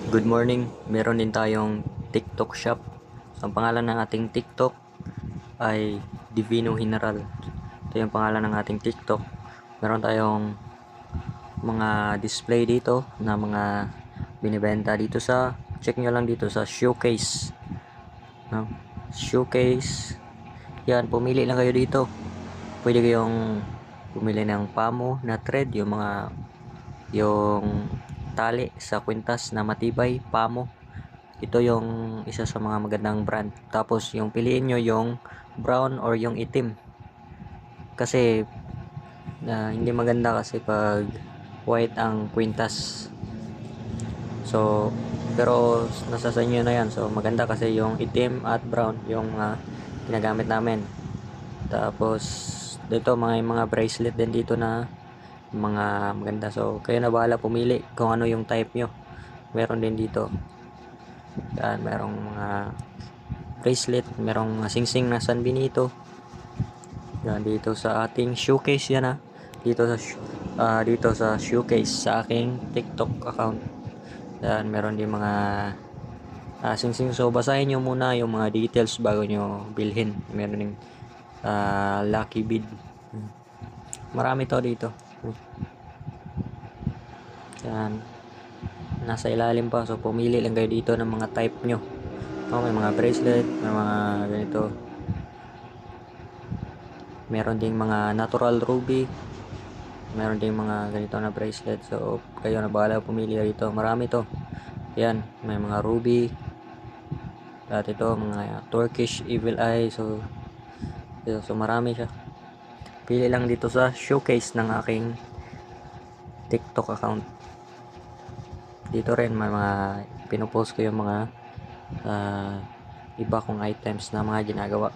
Good morning. Meron din tayong TikTok shop. So, ang pangalan ng ating TikTok ay Divino General. Ito yung pangalan ng ating TikTok. Meron tayong mga display dito na mga binibenta dito sa, check nyo lang dito sa showcase. No? Showcase. Yan, pumili lang kayo dito. Pwede kayong pumili ng pamo na thread, yung tali sa kwintas na matibay, pamo. Ito yung isa sa mga magandang brand. Tapos yung piliin nyo yung brown or yung itim. Kasi hindi maganda kasi pag white ang kwintas. So, pero nasa sa inyo na yan. So, maganda kasi yung itim at brown yung ginagamit namin. Tapos, dito mga bracelet din dito na mga maganda. So, kayo na bahala pumili kung ano yung type nyo. Meron din dito. Yan, merong mga bracelet, merong singsing na San Benito. Yan, dito sa ating showcase yan dito sa showcase sa aking TikTok account. Yan, meron din mga singsing. So, basahin nyo muna yung mga details bago nyo bilhin. Meron din lucky bead. Marami to dito. Yan, nasa ilalim pa. So, pumili lang kayo dito ng mga type nyo. May mga bracelet, may mga ganito. Meron ding mga natural ruby. Meron ding mga ganito na bracelet. So, kayo na bahala pumili dito. Marami to. Yan, may mga ruby. At ito, mga Turkish Evil Eye. So marami siya. Pili lang dito sa showcase ng aking TikTok account. Dito rin, may mga pinopost ko yung mga iba kong items na mga ginagawa.